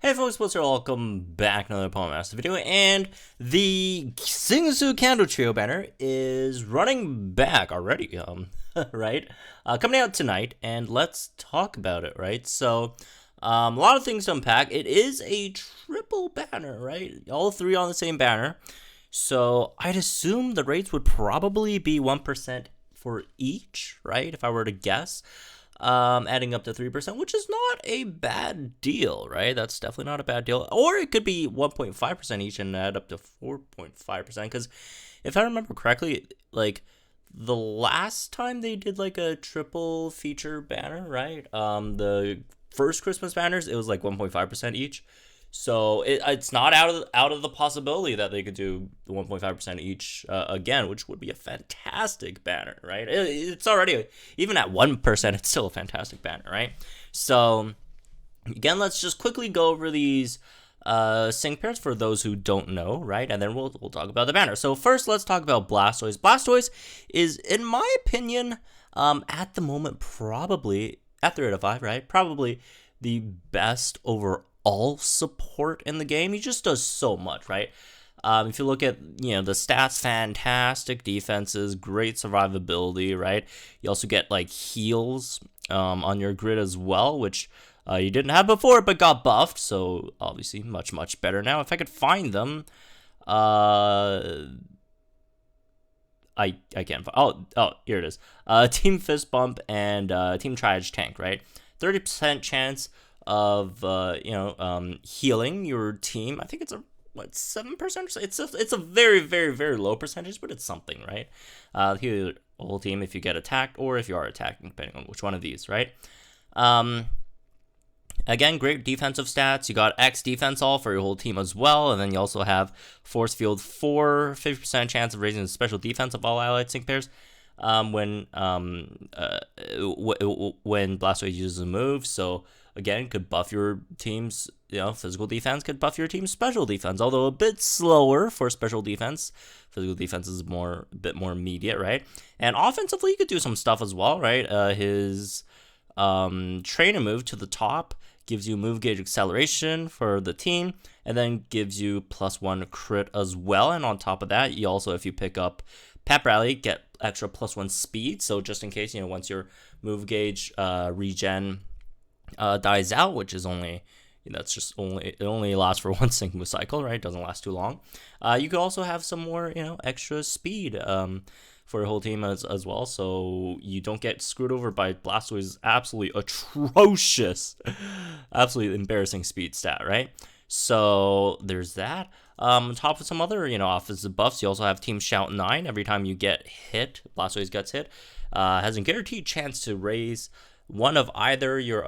Hey folks, what's up? Welcome back to another Palm Master video, and the Sygna Kanto Trio banner is running back already, right? Coming out tonight, and let's talk about it, right? So, a lot of things to unpack. It is a triple banner, right? All three on the same banner. So, I'd assume the rates would probably be 1% for each, right? If I were to guess. Adding up to 3%, which is not a bad deal, right? That's definitely not a bad deal. Or it could be 1.5% each and add up to 4.5%. Because if I remember correctly, like the last time they did like a triple feature banner, right? The first Christmas banners, it was like 1.5% each. So it's not out of the possibility that they could do the 1.5% each again, which would be a fantastic banner, right? It's already, even at 1%, it's still a fantastic banner, right? So again, let's just quickly go over these sync pairs for those who don't know, right? And then we'll talk about the banner. So first, let's talk about Blastoise. Blastoise is, in my opinion, at the moment, probably at 3 out of 5, right? Probably the best overall support in the game. He just does so much, right? If you look at, the stats, fantastic defenses, great survivability, right? You also get like heals on your grid as well, which you didn't have before but got buffed, so obviously much better now. If I could find them, I can't find. Oh, here it is. Team Fist Bump and Team Triage Tank, right? 30% chance of healing your team. I think it's a 7%. It's a very low percentage, but it's something, right? Heal your whole team if you get attacked or if you are attacking, depending on which one of these, right? Again, great defensive stats. You got X defense all for your whole team as well, and then you also have Force Field 4, 50% chance of raising the special defense of all allied sync pairs. When Blastoise uses a move, so again, could buff your team's physical defense, could buff your team's special defense, although a bit slower for special defense. Physical defense is a bit more immediate, right? And offensively, you could do some stuff as well, right? His trainer move to the top gives you move gauge acceleration for the team, and then gives you +1 crit as well. And on top of that, you also, if you pick up Pep Rally, get extra +1 speed. So just in case, once your move gauge regen dies out, which is only, it only lasts for one single cycle, right? It doesn't last too long. You could also have some more, extra speed for your whole team as well, so you don't get screwed over by Blastoise's absolutely atrocious, absolutely embarrassing speed stat, right? So there's that. On top of some other, offensive buffs, you also have Team Shout 9. Every time you get hit, Blastoise gets hit, has a guaranteed chance to raise one of either your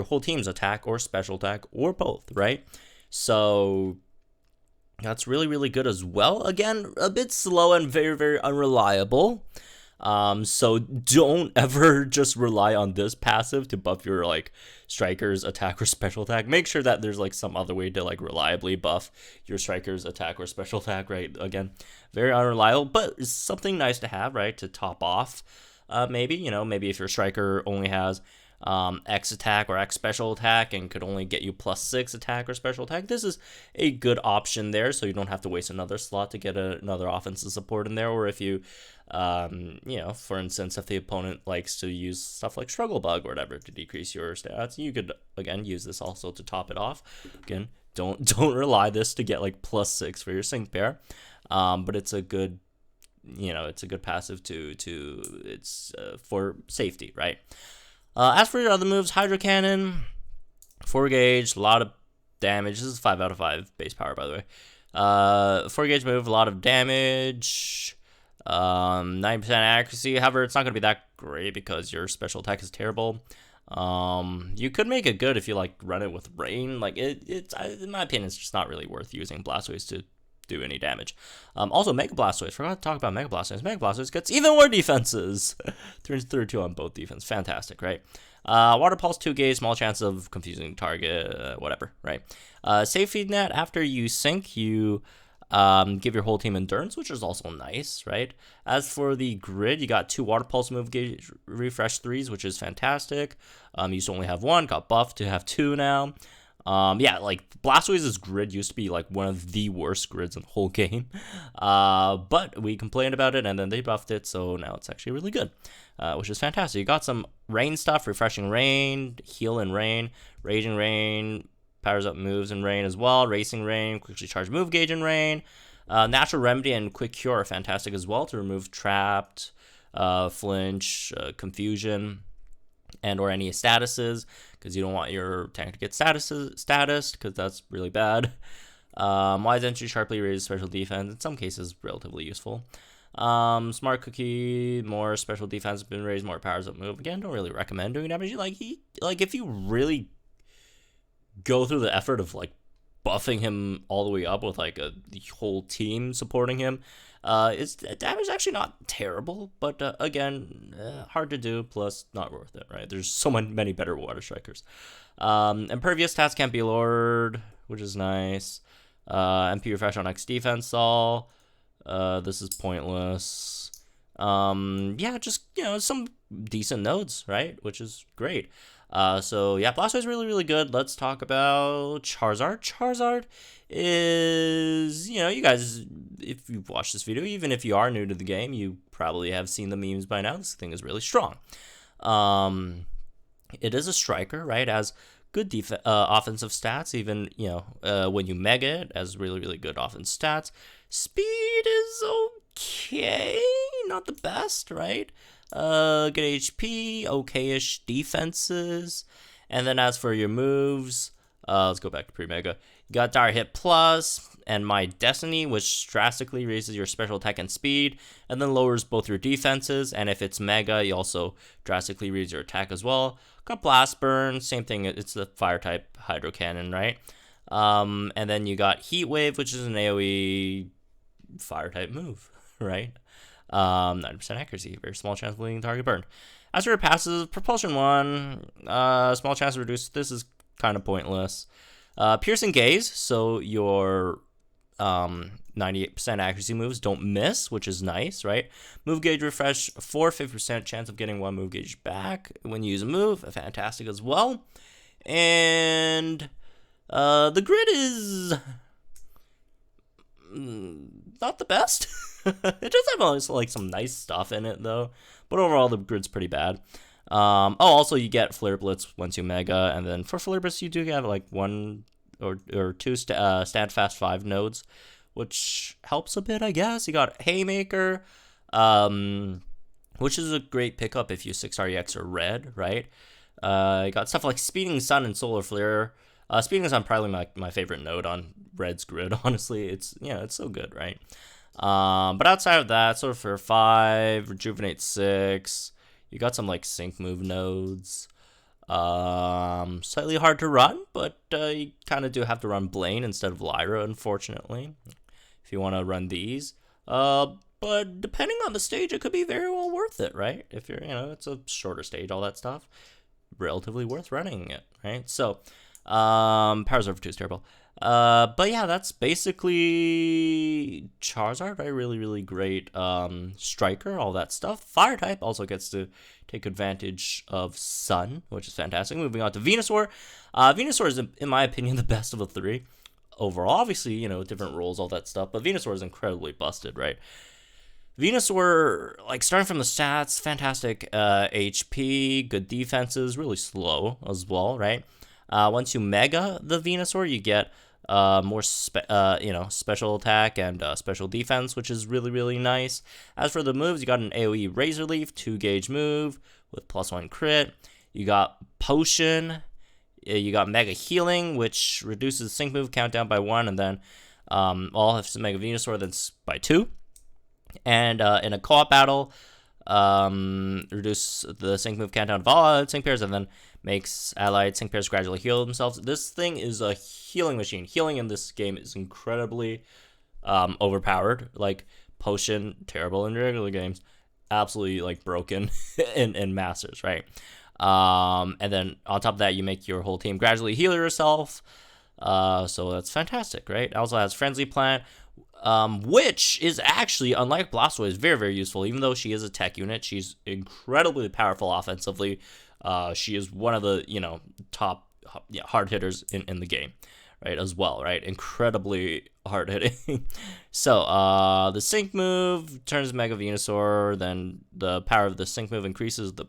whole team's attack or special attack, or both, right? So that's really good as well. Again, a bit slow and very unreliable. So don't ever just rely on this passive to buff your striker's attack or special attack. Make sure that there's some other way to reliably buff your striker's attack or special attack, right? Again, very unreliable, but it's something nice to have, right? To top off. Maybe if your striker only has X attack or X special attack and could only get you +6 attack or special attack, this is a good option there, so you don't have to waste another slot to get another offensive support in there. Or if you, for instance, if the opponent likes to use stuff like Struggle Bug or whatever to decrease your stats, you could again use this also to top it off. Again, don't rely this to get +6 for your sync pair, but it's a good. It's a good passive it's for safety, right? As for your other moves, Hydro Cannon, 4 gauge, a lot of damage. This is 5 out of 5 base power, by the way. 4 gauge move, a lot of damage, 90% accuracy. However, it's not going to be that great because your special attack is terrible. You could make it good if you run it with Rain. It's in my opinion, it's just not really worth using Blastoise to do any damage. Also, Mega Blastoise. Forgot to talk about Mega Blastoise. Mega Blastoise gets even more defenses. 32 on both defense. Fantastic, right? Water Pulse 2 gauge, small chance of confusing target, whatever, right? Safety Net, after you sync, you give your whole team endurance, which is also nice, right? As for the grid, you got 2 Water Pulse move gauge refresh 3s, which is fantastic. You used to only have 1, got buffed to have 2 now. Yeah, like Blastoise's grid used to be like one of the worst grids in the whole game. But we complained about it and then they buffed it, so now it's actually really good, which is fantastic. You got some rain stuff, refreshing rain, heal in rain, raging rain, powers up moves in rain as well, racing rain, quickly charge move gauge in rain. Natural remedy and quick cure are fantastic as well to remove trapped, flinch, confusion, and or any statuses, because you don't want your tank to get status, because that's really bad. Wise entry sharply raises special defense, in some cases relatively useful. Smart cookie, more special defense has been raised, more powers up move. Again, don't really recommend doing damage. Like if you really go through the effort of like buffing him all the way up with like the whole team supporting him, it's damage is actually not terrible, but again, hard to do, plus not worth it, right? There's so many better water strikers. Impervious stats can't be lowered, which is nice. MP refresh on X defense all. This is pointless. Yeah, just, some decent nodes, right? Which is great. So yeah, Blastoise is really, really good. Let's talk about Charizard. Charizard is, you guys, if you've watched this video, even if you are new to the game, you probably have seen the memes by now. This thing is really strong. It is a striker, right? Has good offensive stats, even, when you mega it, has really, really good offense stats. Speed is okay, not the best, right? Good HP, okay-ish defenses. And then as for your moves, let's go back to pre-mega. You got Dire Hit Plus and My Destiny, which drastically raises your special attack and speed, and then lowers both your defenses. And if it's mega, you also drastically raise your attack as well. Got Blast Burn, same thing. It's the fire type Hydro Cannon, right? And then you got Heat Wave, which is an AoE fire type move, right? 90% accuracy, very small chance of leaving target burned. As for your passive, Propulsion 1, small chance to reduce. This is kind of pointless. Piercing Gaze, so your 98% accuracy moves don't miss, which is nice, right? Move gauge refresh for 50% chance of getting one move gauge back when you use a move, fantastic as well. And the grid is not the best. It does have like some nice stuff in it though, but overall the grid's pretty bad. Also you get Flare Blitz once you mega, and then for Flare Blitz you do get like one or two stand fast 5 nodes, which helps a bit, I guess. You got Haymaker, which is a great pickup if you 6 REX or red, right? You got stuff like Speeding Sun and Solar Flare. Speeding Sun probably my favorite node on Red's grid, honestly. It's so good, right? But outside of that, Solar Flare 5, Rejuvenate 6, you got some like sync move nodes. Slightly hard to run, but you kind of do have to run Blaine instead of Lyra, unfortunately, if you want to run these. But depending on the stage, it could be very well worth it, right? If you're, it's a shorter stage, all that stuff, relatively worth running it, right? So, Powers Over 2 is terrible. But yeah, that's basically Charizard, right? Really, really great striker, all that stuff. Fire type also gets to take advantage of Sun, which is fantastic. Moving on to Venusaur. Venusaur is, in my opinion, the best of the three overall. Obviously, different roles, all that stuff, but Venusaur is incredibly busted, right? Venusaur, like, starting from the stats, fantastic HP, good defenses, really slow as well, right? Once you mega the Venusaur, you get more special attack and special defense, which is really, really nice. As for the moves, you got an AoE Razor Leaf, 2 gauge move with +1 crit. You got Potion. You got Mega Healing, which reduces sync move countdown by 1, and then all have Mega Venusaur then by 2. And in a co-op battle, reduce the sync move countdown of all allied sync pairs, and then makes allied sync pairs gradually heal themselves. This thing is a healing machine. Healing in this game is incredibly overpowered. Like, Potion, terrible in regular games, absolutely like broken in Masters, right? And then on top of that, you make your whole team gradually heal yourself. So that's fantastic, right? It also has Frenzy Plant, which is actually, unlike Blastoise, very, very useful. Even though she is a tech unit, she's incredibly powerful offensively. She is one of the, top hard hitters in the game, right, as well, right? Incredibly hard hitting. So, the Sync move turns Mega Venusaur, then the power of the Sync move increases the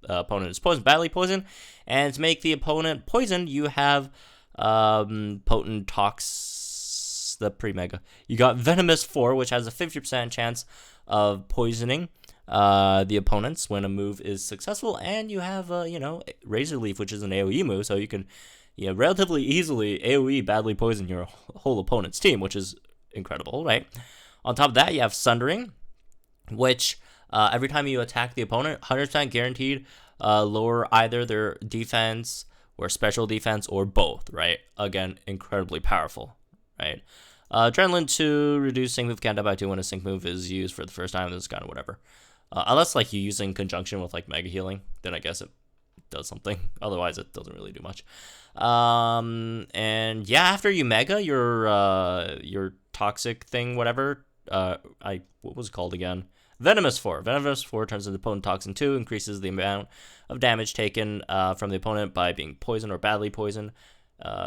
opponent is poisoned, badly poisoned, and to make the opponent poisoned, you have Potent Tox, the pre-Mega. You got Venomous 4, which has a 50% chance of poisoning the opponents when a move is successful, and you have Razor Leaf, which is an AoE move, so you can relatively easily AoE badly poison your whole opponent's team, which is incredible, right? On top of that, you have Sundering, which every time you attack the opponent, 100% guaranteed lower either their defense or special defense or both, right? Again, incredibly powerful, right? Adrenaline 2, reduce sync move counter by 2 when a sync move is used for the first time. This is kind of whatever. Unless like you use in conjunction with like Mega Healing, then I guess it does something. Otherwise, it doesn't really do much. And yeah, after you Mega your toxic thing, whatever. What was it called again? Venomous 4. Venomous 4 turns into Potent Toxin 2, increases the amount of damage taken from the opponent by being poisoned or badly poisoned,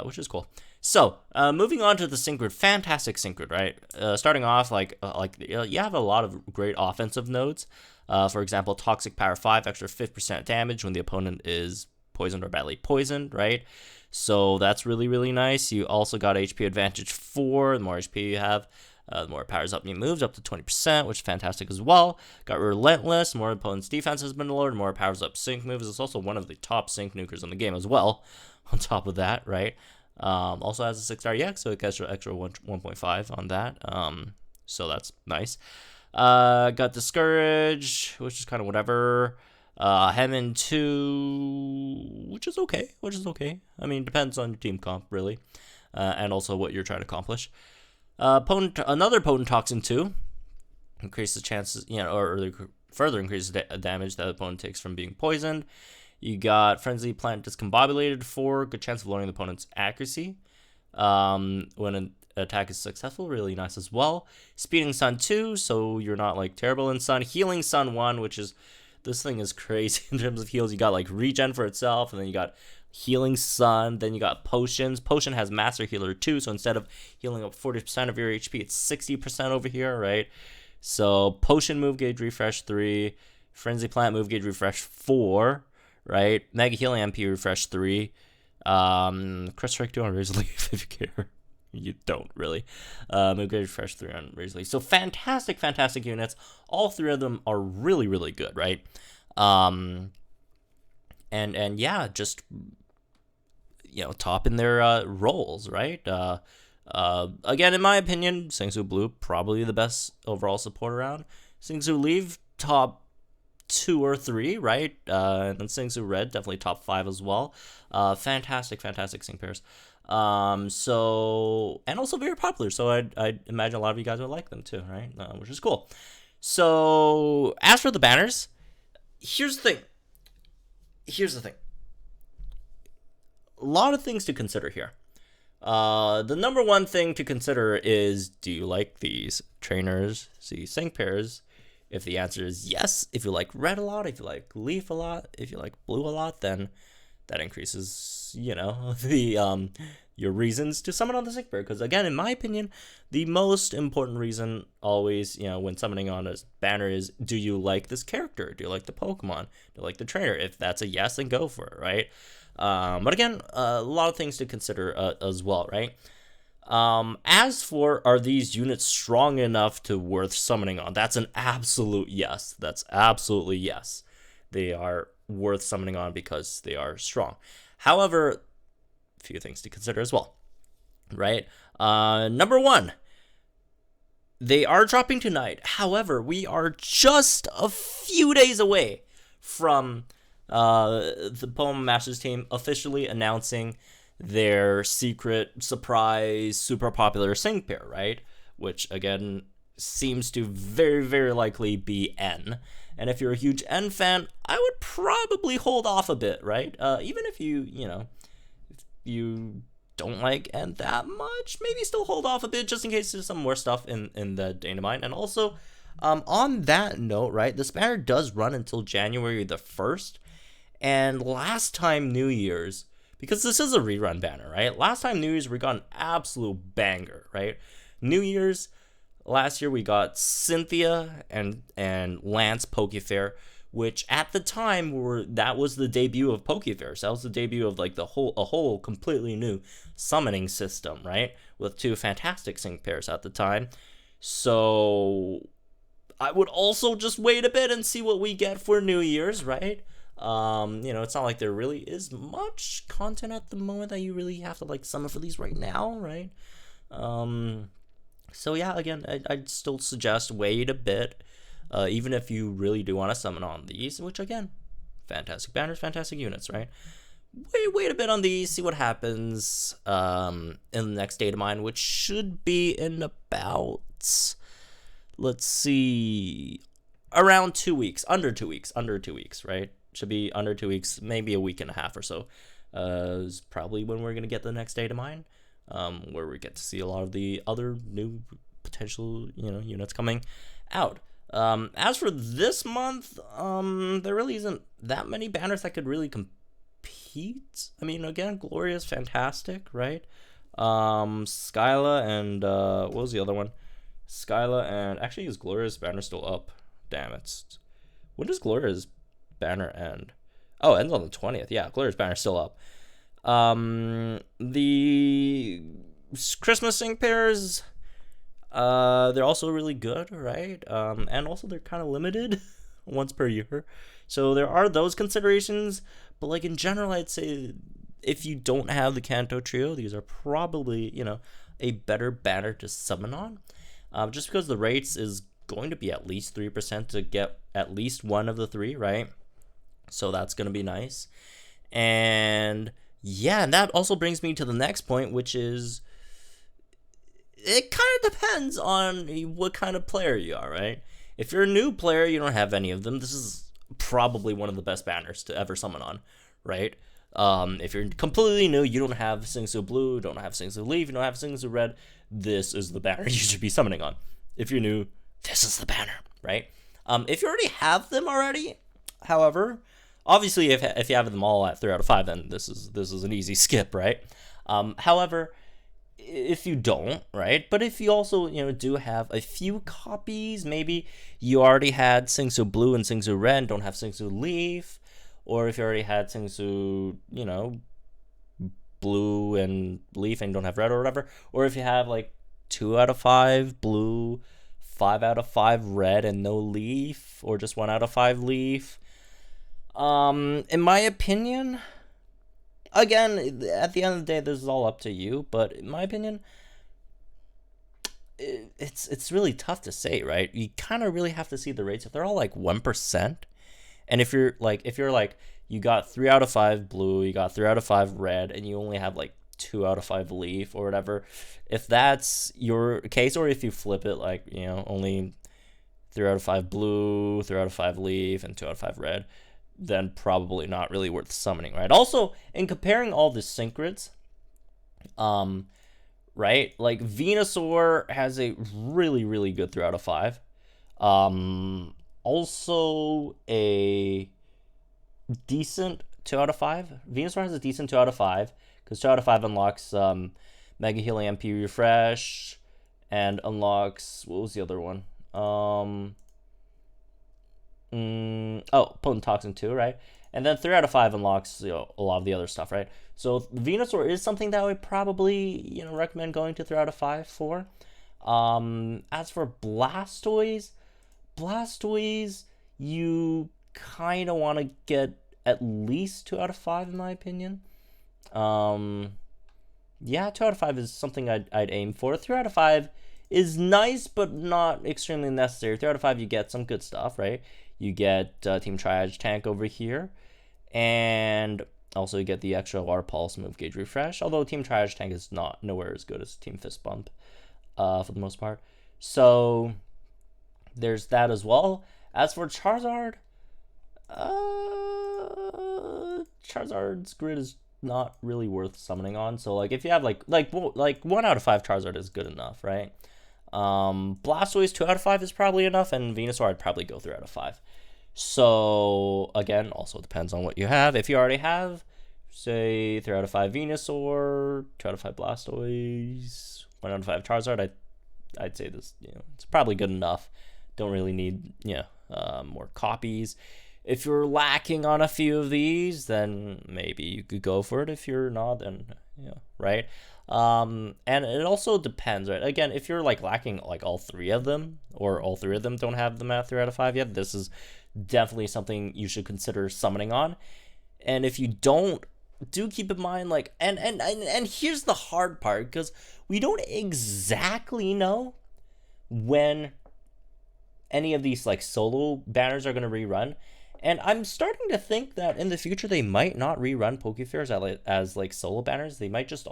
which is cool. So, moving on to the Sync Grid. Fantastic Sync Grid, right? Starting off, you have a lot of great offensive nodes. For example, Toxic Power 5, extra 5% damage when the opponent is poisoned or badly poisoned, right? So that's really, really nice. You also got HP Advantage 4. The more HP you have, the more it powers up new moves, up to 20%, which is fantastic as well. Got Relentless. More opponent's defense has been lowered. More powers up sync moves. It's also one of the top sync nukers in the game as well. On top of that, right? Also has a 6-star EX, so it gets extra 1.5 on that. So that's nice. Got Discourage, which is kind of whatever. Hemin 2, which is okay. I mean, depends on your team comp, really. And also what you're trying to accomplish. Another Potent Toxin 2 increases chances, or further increases damage that the opponent takes from being poisoned. You got Frenzy Plant Discombobulated 4, good chance of lowering the opponent's accuracy when an attack is successful, really nice as well. Speeding Sun 2, so you're not like terrible in Sun. Healing Sun 1, which is, this thing is crazy in terms of heals. You got like regen for itself, and then you got Healing Sun, then you got Potions. Potion has Master Healer 2, so instead of healing up 40% of your HP, it's 60% over here, right? So Potion Move Gauge Refresh 3, Frenzy Plant Move Gauge Refresh 4, right? Mega Healing MP Refresh 3, Crest Strike 2 on Razor Leaf if you care. You don't really. Move Gauge Refresh 3 on Razor Leaf. So fantastic units. All three of them are really, really good, right? And yeah, just top in their roles, right? Again, in my opinion, Singsu Blue probably the best overall support around. Singsu Leaf top 2 or 3, right? And then Singsu Red definitely top 5 as well. Fantastic sync pairs. So, and also very popular. So I'd imagine a lot of you guys would like them too, right? Which is cool. So as for the banners, here's the thing. A lot of things to consider here. The number one thing to consider is, do you like these trainers, these sync pairs? If the answer is yes, if you like red a lot, if you like leaf a lot, if you like blue a lot, then that increases, your reasons to summon on the sync pair. Because again, in my opinion, the most important reason always, when summoning on a banner is, do you like this character? Do you like the Pokemon? Do you like the trainer? If that's a yes, then go for it, right? But again, a lot of things to consider as well, right? As for, are these units strong enough to worth summoning on? That's an absolute yes. That's absolutely yes. They are worth summoning on because they are strong. However, a few things to consider as well, right? Number one, they are dropping tonight. However, we are just a few days away from the Pokemon Masters team officially announcing their secret surprise super popular sync pair, right? Which again seems to very, very likely be N. And if you're a huge N fan, I would probably hold off a bit, right? Even if if you don't like N that much, maybe still hold off a bit just in case there's some more stuff in the Datamined. And also, on that note, right, this banner does run until January the 1st. And last time New Year's, because this is a rerun banner, right? Last time New Year's we got an absolute banger, right? New Year's last year we got Cynthia and Lance Pokefair, which at the time that was the debut of Pokefair. So that was the debut of like a whole completely new summoning system, right? With two fantastic sync pairs at the time. So I would also just wait a bit and see what we get for New Year's, right? It's not like there really is much content at the moment that you really have to like summon for these right now, right? So yeah, again, I'd still suggest wait a bit, even if you really do want to summon on these, which again, fantastic banners, fantastic units, right? Wait a bit on these, see what happens in the next Datamined, which should be in about, let's see, around 2 weeks, under 2 weeks, right? Should be under 2 weeks, maybe a week and a half or so. Is probably when we're going to get the next Datamined, where we get to see a lot of the other new potential, units coming out. As for this month, there really isn't that many banners that could really compete. I mean, again, Gloria's fantastic, right? Skyla and, what was the other one? Skyla and, actually, is Gloria's banner still up? Damn, when does Gloria's banner end? Oh, it ends on the 20th. Yeah, Gloria's banner still up. The Christmas sync pairs, they're also really good, right? And also they're kind of limited once per year. So there are those considerations, but like in general, I'd say if you don't have the Kanto trio, these are probably, a better banner to summon on. Just because the rates is going to be at least 3% to get at least one of the three, right? So that's going to be nice. And yeah, and that also brings me to the next point, which is it kind of depends on what kind of player you are, right? If you're a new player, you don't have any of them. This is probably one of the best banners to ever summon on, right? If you're completely new, you don't have Singsu Blue, don't have Singsu Leaf, you don't have Singsu Red, this is the banner you should be summoning on. If you're new, this is the banner, right? If you already have them already, however, obviously if you have them all at 3 out of 5, then this is an easy skip, right? However, if you don't, right? But if you also, do have a few copies, maybe you already had Singsu Blue and Singsu Red, don't have Singsu Leaf, or if you already had Singsu, Blue and Leaf and don't have Red or whatever, or if you have like 2 out of 5 Blue, 5 out of 5 Red and no Leaf, or just 1 out of 5 Leaf. In my opinion, again, at the end of the day, this is all up to you, but in my opinion, it's really tough to say, right? You kind of really have to see the rates. If they're all like 1%, and if you're like, you got 3 out of 5 Blue, you got 3 out of 5 Red, and you only have like 2 out of 5 Leaf or whatever, if that's your case, or if you flip it, like, only 3 out of 5 Blue, 3 out of 5 Leaf, and 2 out of 5 Red, then probably not really worth summoning, right? Also, in comparing all the synchrons, right, like Venusaur has a really, really good 3 out of 5. Also a decent 2 out of 5. Venusaur has a decent 2 out of 5, because 2 out of 5 unlocks Mega Healing MP Refresh, and unlocks, what was the other one? Potent Toxin 2, right? And then 3 out of 5 unlocks, a lot of the other stuff, right? So Venusaur is something that I would probably, recommend going to 3 out of 5 for. As for Blastoise, you kind of want to get at least 2 out of 5 in my opinion. Yeah, 2 out of 5 is something I'd aim for. 3 out of 5 is nice, but not extremely necessary. 3 out of 5, you get some good stuff, right? You get Team Triage Tank over here, and also you get the extra Water Pulse Move Gauge Refresh, although Team Triage Tank is nowhere as good as Team Fist Bump for the most part. So there's that as well. As for Charizard, Charizard's grid is not really worth summoning on. So like if you have like 1 out of 5 Charizard is good enough, right? Blastoise 2 out of 5 is probably enough, and Venusaur I'd probably go 3 out of 5. So again, also depends on what you have. If you already have say 3 out of 5 Venusaur, 2 out of 5 Blastoise, 1 out of 5 Charizard. I'd say this, it's probably good enough. Don't really need, more copies. If you're lacking on a few of these, then maybe you could go for it. If you're not, then right. And it also depends, right? Again, if you're like lacking like all 3 of them, or all 3 of them don't have them at 3 out of 5 yet, this is definitely something you should consider summoning on. And if you don't, do keep in mind, like, and here's the hard part, because we don't exactly know when any of these like solo banners are going to rerun. And I'm starting to think that in the future they might not rerun Pokefairs as like solo banners. They might just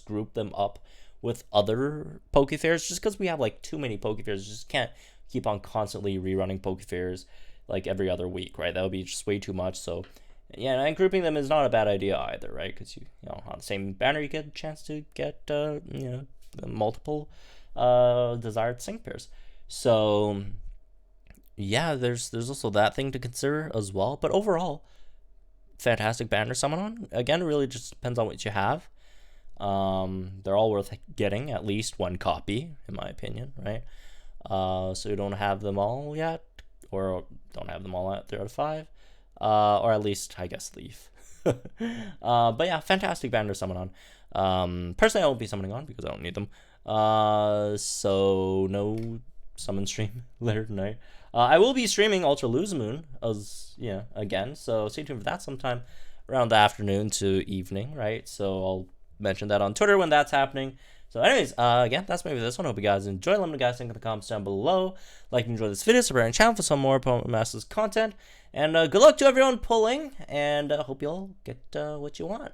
group them up with other Pokefairs, just because we have like too many Pokefairs. Just can't keep on constantly rerunning Pokefairs like every other week, right? That would be just way too much. So yeah, and grouping them is not a bad idea either, right? Because on the same banner you get a chance to get multiple desired sync pairs. So yeah, there's also that thing to consider as well. But overall, fantastic banner summon on. Again, it really just depends on what you have. They're all worth getting at least 1 copy, in my opinion, right? So you don't have them all yet, or don't have them all at 3 out of 5, or at least I guess leave. But yeah, fantastic banner summon on. Personally, I won't be summoning on because I don't need them. So no summon stream later tonight. I will be streaming Ultra Lose Moon again, so stay tuned for that sometime around the afternoon to evening, right? So I'll mention that on Twitter when that's happening. So anyways, again, that's maybe this one. Hope you guys enjoy. Let me know guys think in the comments down below. Like and enjoy this video, subscribe to the channel for some more Opponent Masters content. And good luck to everyone pulling, and hope you all get what you want.